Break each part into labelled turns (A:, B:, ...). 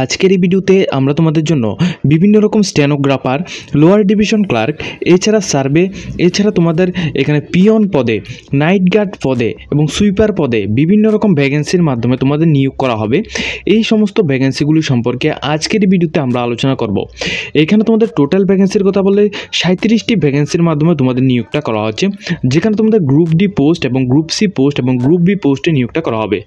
A: আজকের এই ভিডিওতে আমরা তোমাদের জন্য বিভিন্ন রকম স্টেনোগ্রাফার, লোয়ার ডিভিশন ক্লার্ক, এছাড়া সার্ভে, এছাড়া তোমাদের এখানে পিয়ন পদে, নাইট গার্ড পদে এবং সুইপার পদে বিভিন্ন রকম ভ্যাকেন্সির মাধ্যমে তোমাদের নিয়োগ করা হবে। এই সমস্ত ভ্যাকেন্সিগুলি সম্পর্কে আজকের এই ভিডিওতে আমরা আলোচনা করব। এখানে তোমাদের টোটাল ভ্যাকেন্সির কথা বললে 37টি ভ্যাকেন্সির মাধ্যমে তোমাদের নিয়োগটা করা হচ্ছে, যেখানে তোমাদের গ্রুপ ডি পোস্ট এবং গ্রুপ সি পোস্ট এবং গ্রুপ বি পোস্টে নিয়োগটা করা হবে।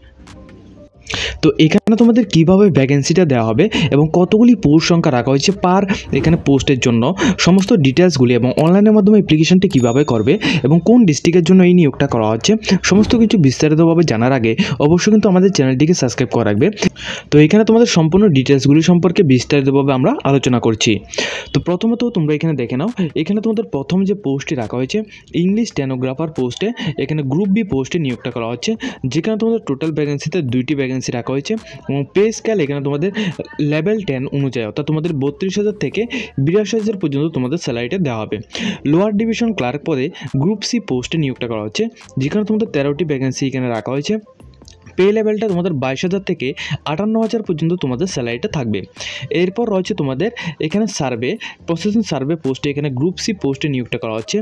A: তো এখানে তোমাদের কিভাবে ভ্যাকেন্সিটা দেওয়া হবে এবং কতগুলি পোস্ট সংখ্যা রাখা হয়েছে পার এখানে পোস্টের জন্য সমস্ত ডিটেলসগুলি এবং অনলাইনের মাধ্যমে অ্যাপ্লিকেশনটি কীভাবে করবে এবং কোন ডিস্ট্রিক্টের জন্য এই নিয়োগটা করা হচ্ছে সমস্ত কিছু বিস্তারিতভাবে জানার আগে অবশ্যই কিন্তু আমাদের চ্যানেলটিকে সাবস্ক্রাইব করে রাখবে। তো এখানে তোমাদের সম্পূর্ণ ডিটেলসগুলি সম্পর্কে বিস্তারিতভাবে আমরা আলোচনা করছি। তো প্রথমত তোমরা এখানে দেখে নাও, এখানে তোমাদের প্রথম যে পোস্টটি রাখা হয়েছে ইংলিশ স্টেনোগ্রাফার পোস্টে, এখানে গ্রুপ বি পোস্টে নিয়োগটা করা হচ্ছে, যেখানে তোমাদের টোটাল ভ্যাকেন্সিতে 2টি ভ্যাকেন্সি রাখা হয়েছে এবং পে স্কেল এখানে তোমাদের লেভেল 10 অনুযায়ী, অর্থাৎ তোমাদের 32,000 থেকে 82,000 পর্যন্ত তোমাদের স্যালারিটা দেওয়া হবে। লোয়ার ডিভিশন ক্লার্ক পদে গ্রুপ সি পোস্টে নিয়োগটা করা হচ্ছে, যেখানে তোমাদের 13টি ভ্যাকেন্সি এখানে রাখা হয়েছে। পে লেভেলটা তোমাদের 22,000 থেকে 58,000 পর্যন্ত তোমাদের স্যালারিটা থাকবে। এরপর রয়েছে তোমাদের এখানে সার্ভে, প্রসেসিং সার্ভে পোস্টে এখানে গ্রুপ সি পোস্টে নিয়োগটা করা হচ্ছে,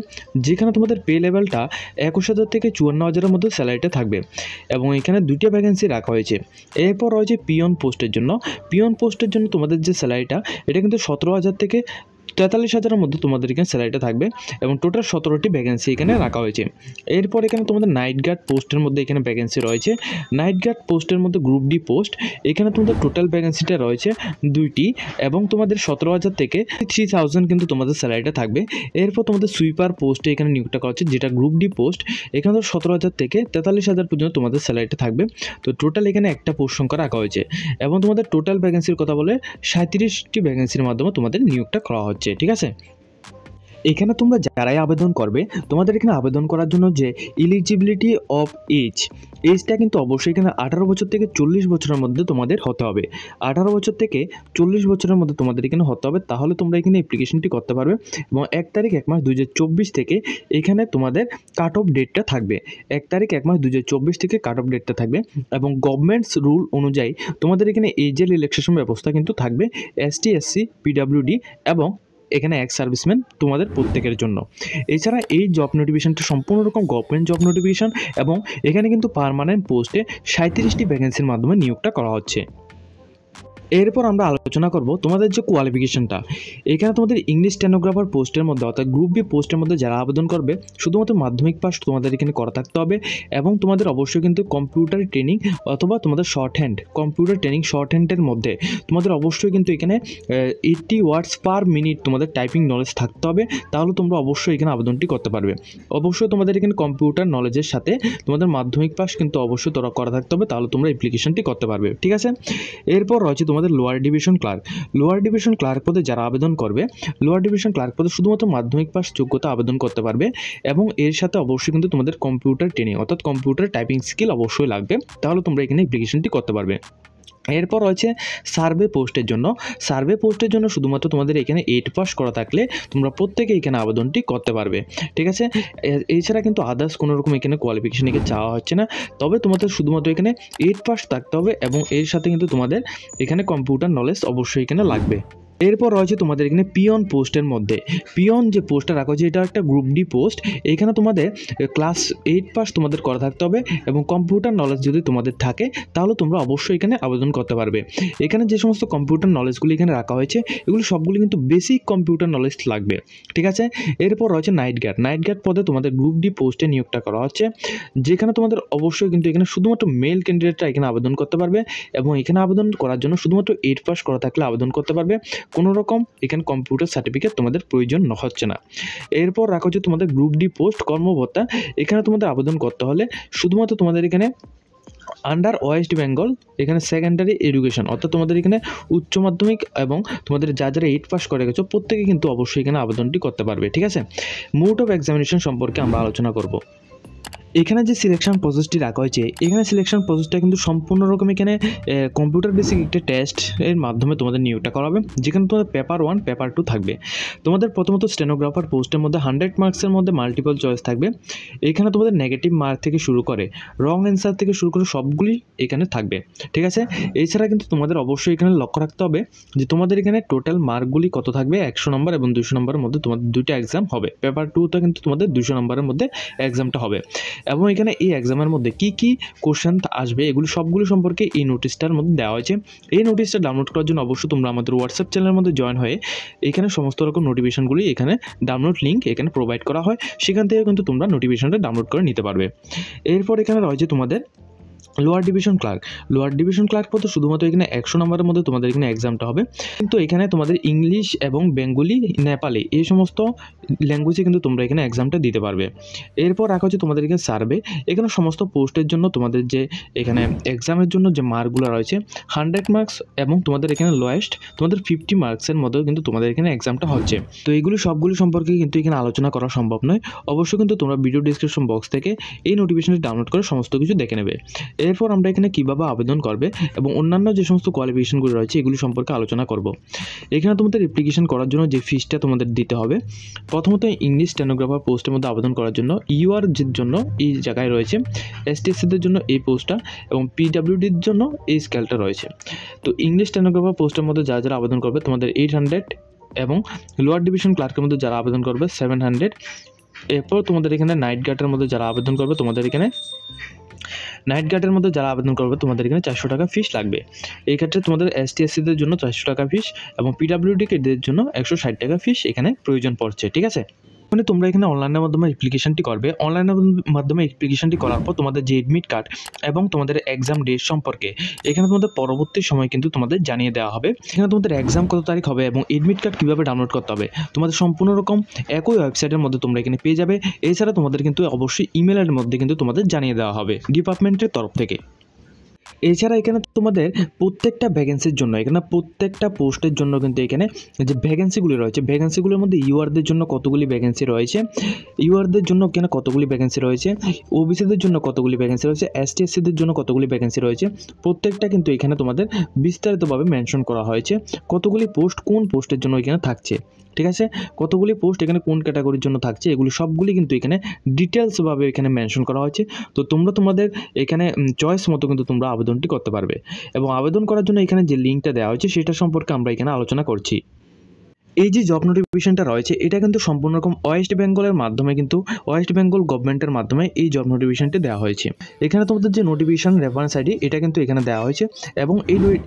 A: যেখানে তোমাদের পে লেভেলটা 21,000 থেকে 54,000-এর মধ্যে স্যালারিটা থাকবে এবং এখানে 2টি ভ্যাকেন্সি রাখা হয়েছে। এরপর রয়েছে পিয়ন পোস্টের জন্য, পিয়ন পোস্টের জন্য তোমাদের যে স্যালারিটা এটা কিন্তু 17,000 থেকে 43,000-এর মধ্যে তোমাদের এখানে স্যালারিটা থাকবে এবং টোটাল 17টি ভ্যাকেন্সি এখানে রাখা হয়েছে। এরপর এখানে তোমাদের নাইট গার্ড পোস্টের মধ্যে এখানে ভ্যাকেন্সি রয়েছে, নাইট গার্ড পোস্টের মধ্যে গ্রুপ ডি পোস্ট, এখানে তোমাদের টোটাল ভ্যাকেন্সিটা রয়েছে 2টি এবং তোমাদের 17,000 থেকে 3,000 কিন্তু তোমাদের স্যালারিটা থাকবে। এরপর তোমাদের সুইপার পোস্টে এখানে নিয়োগটা করা হচ্ছে, যেটা গ্রুপ ডি পোস্ট, এখানে 17,000 থেকে 43,000 পর্যন্ত তোমাদের স্যালারিটা থাকবে। তো টোটাল এখানে একটা পোস্ট সংখ্যা রাখা হয়েছে এবং তোমাদের টোটাল ভ্যাকেন্সির কথা বলে 37টি ভ্যাকেন্সির মাধ্যমে তোমাদের নিয়োগটা করা হচ্ছে। ঠিক আছে, এখানে তোমরা যারাই আবেদন করবে তোমাদের এখানে আবেদন করার জন্য যে এলিজিবিলিটি অফ এজটা কিন্তু অবশ্যই এখানে 18 বছর থেকে 40 বছরের মধ্যে তোমাদের হতে হবে। 18 বছর থেকে 40 বছরের মধ্যে তোমাদের এখানে হতে হবে, তাহলে তোমরা এখানে অ্যাপ্লিকেশনটি করতে পারবে এবং 1 তারিখ 1 মাস 2024 থেকে এখানে তোমাদের কাট অফ ডেটটা থাকবে। 1 তারিখ 1 মাস 2024 থেকে কাট অফ ডেটটা থাকবে এবং গভর্নমেন্টস রুল অনুযায়ী তোমাদের এখানে এজের রিল্যাক্সেশন ব্যবস্থা কিন্তু থাকবে ST SC PWD এবং এখানে এক্স সার্ভিসম্যান তোমাদের প্রত্যেকের জন্য। এছাড়া এই জব নোটিফিকেশনটা সম্পূর্ণ রকম গভর্নমেন্ট জব নোটিফিকেশন এবং এখানে কিন্তু পার্মানেন্ট পোস্টে 37টি ভ্যাকেন্সির মাধ্যমে নিয়োগটা করা হচ্ছে। এরপর আমরা আলোচনা করব তোমাদের যে কোয়ালিফিকেশনটা। এখানে তোমাদের ইংলিশ স্টেনোগ্রাফার পোস্টের মধ্যে অর্থাৎ গ্রুপ বি পোস্টের মধ্যে যারা আবেদন করবে শুধুমাত্র মাধ্যমিক পাস তোমাদের এখানে করা থাকতে হবে এবং তোমাদের অবশ্যই কিন্তু কম্পিউটার ট্রেনিং অথবা তোমাদের short hand computer training short হ্যান্ডের মধ্যে তোমাদের অবশ্যই কিন্তু এখানে 80 ওয়ার্ডস পার মিনিট তোমাদের টাইপিং নলেজ থাকতে হবে, তাহলে তোমরা অবশ্যই এখানে আবেদনটি করতে পারবে। অবশ্যই তোমাদের এখানে কম্পিউটার নলেজের সাথে তোমাদের মাধ্যমিক পাস কিন্তু অবশ্যই তোরা করা থাকতে হবে, তাহলে তোমরা অ্যাপ্লিকেশনটি করতে পারবে। ঠিক আছে, এরপর রয়েছে তোমাদের lower division clerk. Lower division clerk পদে যারা আবেদন করবে লোয়ার ডিভিশন ক্লার্ক পদে শুধুমাত্র মাধ্যমিক পাস যোগ্যতা আবেদন করতে পারবে এবং এর সাথে অবশ্যই কিন্তু তোমাদের কম্পিউটার ট্রেনিং অর্থাৎ কম্পিউটার টাইপিং স্কিল অবশ্যই লাগবে, তাহলে তোমরা এখানে অ্যাপ্লিকেশনটি করতে পারবে। এরপর রয়েছে সার্ভে পোস্টের জন্য। সার্ভে পোস্টের জন্য শুধুমাত্র তোমাদের এখানে 8 পাস করা থাকলে তোমরা প্রত্যেকে এখানে আবেদনটি করতে পারবে। ঠিক আছে, এছাড়া কিন্তু আদার্স কোনো রকম এখানে কোয়ালিফিকেশন এখানে চাওয়া হচ্ছে না, তবে তোমাদের শুধুমাত্র এখানে 8 পাস থাকতে হবে এবং এর সাথে কিন্তু তোমাদের এখানে কম্পিউটার নলেজ অবশ্যই এখানে লাগবে। এরপর রয়েছে তোমাদের এখানে পিয়ন পোস্টের মধ্যে, পিয়ন যে পোস্টটা রাখা হয়েছে এটা একটা গ্রুপ ডি পোস্ট, এখানে তোমাদের ক্লাস 8 পাস তোমাদের করা থাকতে হবে এবং কম্পিউটার নলেজ যদি তোমাদের থাকে তাহলে তোমরা অবশ্যই এখানে আবেদন করতে পারবে। এখানে যে সমস্ত কম্পিউটার নলেজগুলি এখানে রাখা হয়েছে এগুলো সবগুলি কিন্তু বেসিক কম্পিউটার নলেজ লাগবে। ঠিক আছে, এরপর রয়েছে নাইট গার্ড। নাইট গার্ড পদে তোমাদের গ্রুপ ডি পোস্টে নিয়োগটা করা হচ্ছে, যেখানে তোমাদের অবশ্যই কিন্তু এখানে শুধুমাত্র মেল ক্যান্ডিডেটরা এখানে আবেদন করতে পারবে এবং এখানে আবেদন করার জন্য শুধুমাত্র 8 পাস করা থাকলে আবেদন করতে পারবে, কোনো রকম এখানে কম্পিউটার সার্টিফিকেট তোমাদের প্রয়োজন হচ্ছে না। এরপর রাখা হচ্ছে তোমাদের গ্রুপ ডি পোস্ট কর্মকর্তা। এখানে তোমাদের আবেদন করতে হলে শুধুমাত্র তোমাদের এখানে আন্ডার ওয়েস্ট বেঙ্গল এখানে সেকেন্ডারি এডুকেশন অর্থাৎ তোমাদের এখানে উচ্চ মাধ্যমিক এবং তোমাদের যারা 8 পাস করে গেছো প্রত্যেকে কিন্তু অবশ্যই এখানে আবেদনটি করতে পারবে। ঠিক আছে, মোড অফ এক্সামিনেশন সম্পর্কে আমরা আলোচনা করব। এখানে যে সিলেকশন প্রসেসটি রাখা হয়েছে, এখানে সিলেকশন প্রসেসটা কিন্তু সম্পূর্ণ রকম এখানে কম্পিউটার বেসিক একটা টেস্ট এর মাধ্যমে তোমাদের নিয়োগটা করাবে, যেখানে তোমাদের পেপার 1 পেপার 2 থাকবে। তোমাদের প্রথমত স্টেনোগ্রাফার পোস্টের মধ্যে 100 মার্কসের মধ্যে মাল্টিপল চয়েস থাকবে। এখানে তোমাদের নেগেটিভ মার্ক থেকে শুরু করে রং অ্যান্সার থেকে শুরু করে সবগুলি এখানে থাকবে, ঠিক আছে। এছাড়া কিন্তু তোমাদের অবশ্যই এখানে লক্ষ্য রাখতে হবে যে তোমাদের এখানে টোটাল মার্কগুলি কত থাকবে, 100 নম্বর এবং 200 নম্বরের মধ্যে তোমাদের দুইটা এক্সাম হবে। পেপার 2তে কিন্তু তোমাদের 200 নম্বরের মধ্যে এক্সামটা হবে, এবং এখানে এই এক্সামের মধ্যে কি কি কোশ্চেন আসবে এগুলি সবগুলো সম্পর্কে এই নোটিশটার মধ্যে দেওয়া হয়েছে। এই নোটিশটা ডাউনলোড করার জন্য অবশ্যই তোমরা আমাদের হোয়াটসঅ্যাপ চ্যানেলের মধ্যে জয়েন হয়ে এখানে সমস্ত রকম নোটিফিকেশনগুলি এখানে ডাউনলোড লিঙ্ক এখানে প্রোভাইড করা হয়, সেখান থেকে কিন্তু তোমরা নোটিফিকেশনটা ডাউনলোড করে নিতে পারবে। এরপর এখানে রয়েছে তোমাদের লোয়ার ডিভিশন ক্লার্ক পদে শুধুমাত্র এখানে 100 নম্বরের মধ্যে তোমাদের এখানে এক্সামটা হবে, কিন্তু এখানে তোমাদের ইংলিশ এবং বেঙ্গলি, নেপালি এই সমস্ত ল্যাঙ্গুয়েজে কিন্তু তোমরা এখানে এক্সামটা দিতে পারবে। এরপর রাখা হচ্ছে তোমাদের এখানে সার্ভে। এখানে সমস্ত পোস্টের জন্য তোমাদের যে এখানে এক্সামের জন্য যে মার্কগুলো রয়েছে 100 মার্কস, এবং তোমাদের এখানে লোয়েস্ট তোমাদের 50 মার্কসের মধ্যেও কিন্তু তোমাদের এখানে এক্সামটা হচ্ছে। তো এইগুলি সবগুলি সম্পর্কে কিন্তু এখানে আলোচনা করা সম্ভব নয়, অবশ্যই কিন্তু তোমরা ভিডিও ডিসক্রিপশন বক্স থেকে এই নোটিফিকেশনটি ডাউনলোড করে সমস্ত কিছু দেখে নেবে। এরপর আমরা এখানে কীভাবে আবেদন করবে এবং অন্যান্য যে সমস্ত কোয়ালিফিকেশনগুলো রয়েছে এগুলি সম্পর্কে আলোচনা করব। এখানে তোমাদের অ্যাপ্লিকেশন করার জন্য যে ফিসটা তোমাদের দিতে হবে, প্রথমত ইংলিশ স্টেনোগ্রাফার পোস্টের মধ্যে আবেদন করার জন্য ইউআর জন্য এই জায়গায় রয়েছে, এসটিএসসিদের জন্য এই পোস্টটা এবং পিডাব্লিউডির জন্য এই স্কেলটা রয়েছে। তো ইংলিশ স্টেনোগ্রাফার পোস্টের মধ্যে যারা যারা আবেদন করবে তোমাদের 800, এবং লোয়ার ডিভিশন ক্লার্কের মধ্যে যারা আবেদন করবে 700। এরপর তোমাদের এখানে নাইট গার্ডের মধ্যে যারা আবেদন করবে তোমাদের এখানে 400 টাকা ফিস লাগবে। এই ক্ষেত্রে তোমাদের এসটিএসসিদের জন্য 400 টাকা ফিস এবং পিডাব্লিউডি কেদের জন্য 160 টাকা ফিস এখানে প্রয়োজন পড়ছে, ঠিক আছে। মানে তোমরা এখানে অনলাইনের মাধ্যমে অ্যাপ্লিকেশনটি করবে। অনলাইনের মাধ্যমে অ্যাপ্লিকেশনটি করার পর তোমাদের যে এডমিট কার্ড এবং তোমাদের এক্সাম ডেট সম্পর্কে এখানে তোমাদের পরবর্তী সময় কিন্তু তোমাদের জানিয়ে দেওয়া হবে। এখানে তোমাদের এক্সাম কত তারিখ হবে এবং এডমিট কার্ড কীভাবে ডাউনলোড করতে হবে তোমাদের সম্পূর্ণ রকম একই ওয়েবসাইটের মধ্যে তোমরা এখানে পেয়ে যাবে। এছাড়া তোমাদের কিন্তু অবশ্যই ইমেলের মধ্যে কিন্তু তোমাদের জানিয়ে দেওয়া হবে ডিপার্টমেন্টের তরফ থেকে। এছাড়া এখানে তোমাদের প্রত্যেকটা ভ্যাকেন্সির জন্য এখানে প্রত্যেকটা পোস্টের জন্য কিন্তু এখানে যে ভ্যাকেন্সিগুলি রয়েছে, ভ্যাকেন্সিগুলোর মধ্যে ইউআরদের জন্য কতগুলি ভ্যাকেন্সি রয়েছে, ইউআরদের জন্য এখানে কতগুলি ভ্যাকেন্সি রয়েছে, ওবিসিদের জন্য কতগুলি ভ্যাকেন্সি রয়েছে, এসটিএসসিদের জন্য কতগুলি ভ্যাকেন্সি রয়েছে, প্রত্যেকটা কিন্তু এখানে তোমাদের বিস্তারিতভাবে মেনশন করা হয়েছে। কতগুলি পোস্ট কোন পোস্টের জন্য এখানে থাকছে, ঠিক আছে, কতগুলি পোস্ট এখানে কোন ক্যাটাগরির জন্য থাকছে এগুলি সবগুলি কিন্তু এখানে ডিটেলসভাবে এখানে মেনশন করা হয়েছে। তো তোমরা তোমাদের এখানে চয়েস মতো কিন্তু তোমরা আবেদনটি করতে পারবে, এবং আবেদন করার জন্য এখানে যে লিঙ্কটা দেওয়া হয়েছে সেটা সম্পর্কে আমরা এখানে আলোচনা করছি। এই যে জব নোটিফিকেশনটা রয়েছে এটা কিন্তু সম্পূর্ণ রকম ওয়েস্ট বেঙ্গলের মাধ্যমে, কিন্তু ওয়েস্ট বেঙ্গল গভর্নমেন্টের মাধ্যমে এই জব নোটিফিকেশনটি দেওয়া হয়েছে। এখানে তোমাদের যে নোটিফিকেশন রেফারেন্স আইডি এটা কিন্তু এখানে দেওয়া হয়েছে, এবং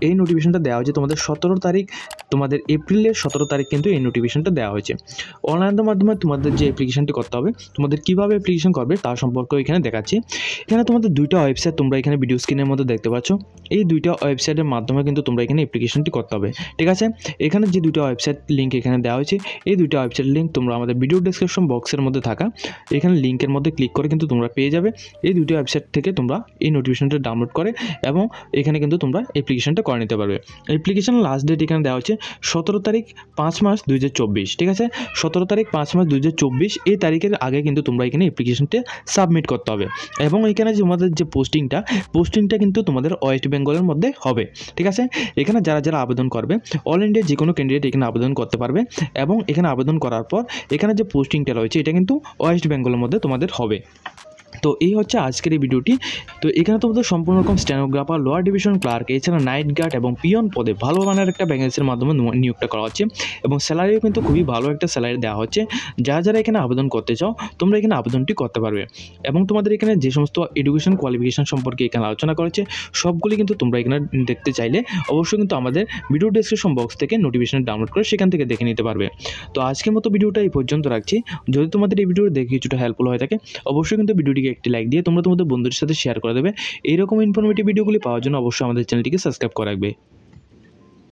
A: এই নোটিফিকেশনটা দেওয়া হয়েছে তোমাদের 17 তারিখ, তোমাদের এপ্রিলের 17 তারিখ কিন্তু এই নোটিফিকেশনটা দেওয়া হয়েছে। অনলাইনের মাধ্যমে তোমাদের যে অ্যাপ্লিকেশনটি করতে হবে, তোমাদের কীভাবে অ্যাপ্লিকেশন করবে তার সম্পর্কেও এখানে দেখাচ্ছি। এখানে তোমাদের দুইটা ওয়েবসাইট তোমরা এখানে ভিডিও স্ক্রিনের মধ্যে দেখতে পাচ্ছ। এই দুইটা ওয়েবসাইটের মাধ্যমে কিন্তু তোমরা এখানে অ্যাপ্লিকেশনটি করতে হবে, ঠিক আছে। এখানে যে দুইটা ওয়েবসাইট লিঙ্ক এখানে দেওয়া হয়েছে এই দুইটা ওয়েবসাইট লিঙ্ক তোমরা আমাদের ভিডিও ডেসক্রিপশন বক্সের মধ্যে থাকা এখানে লিঙ্কের মধ্যে ক্লিক করে কিন্তু তোমরা পেয়ে যাবে। এই দুইটা ওয়েবসাইট থেকে তোমরা এই নোটিফিকেশনটা ডাউনলোড করে এবং এখানে কিন্তু তোমরা অ্যাপ্লিকেশনটা করে নিতে পারবে। অ্যাপ্লিকেশন লাস্ট ডেট এখানে দেওয়া হচ্ছে 17 তারিখ 5 মার্চ 2024, ঠিক আছে। 17 তারিখ 5 মার্চ 2024 এই তারিখের আগে কিন্তু তোমরা এখানে অ্যাপ্লিকেশনটা সাবমিট করতে হবে, এবং এখানে যে তোমাদের যে পোস্টিংটা কিন্তু তোমাদের ওয়েস্ট বেঙ্গলের মধ্যে হবে, ঠিক আছে। এখানে যারা যারা আবেদন করবে অল ইন্ডিয়া যে কোনো ক্যান্ডিডেট এখানে আবেদন করতে পারবে, এবং এখানে আবেদন করার পর এখানে যে পোস্টিংটা রয়েছে এটা কিন্তু ওয়েস্ট বেঙ্গলের মধ্যে তোমাদের হবে। তো এই হচ্ছে আজকের এই ভিডিওটি। তো এখানে তোমাদের সম্পূর্ণ রকম স্টেনোগ্রাফার, লোয়ার ডিভিশন ক্লার্ক, এছাড়া নাইট গার্ড এবং পিয়ন পদে ভালো মানের একটা ভ্যাকেন্সির মাধ্যমে নিয়োগটা করা হচ্ছে, এবং স্যালারিও কিন্তু খুবই ভালো একটা স্যালারি দেওয়া হচ্ছে। যারা যারা এখানে আবেদন করতে চাও তোমরা এখানে আবেদনটি করতে পারবে, এবং তোমাদের এখানে যে সমস্ত এডুকেশন কোয়ালিফিকেশন সম্পর্কে এখানে আলোচনা করেছে সবগুলি কিন্তু তোমরা এখানে দেখতে চাইলে অবশ্যই কিন্তু আমাদের ভিডিও ডেসক্রিপশন বক্স থেকে নোটিফিকেশন ডাউনলোড করে সেখান থেকে দেখে নিতে পারবে। তো আজকের মতো ভিডিওটা এই পর্যন্ত রাখছি। যদি তোমাদের এই ভিডিও দেখে কিছুটা হেল্পফুল হয়ে থাকে অবশ্যই কিন্তু ভিডিওটিকে একটি লাইক দিয়ে তোমরা তোমাদের বন্ধুদের সাথে শেয়ার করে দেবে। এইরকম ইনফরমেটিভ ভিডিওগুলি পাওয়ার জন্য অবশ্যই আমাদের চ্যানেলটিকে সাবস্ক্রাইব করে রাখবে।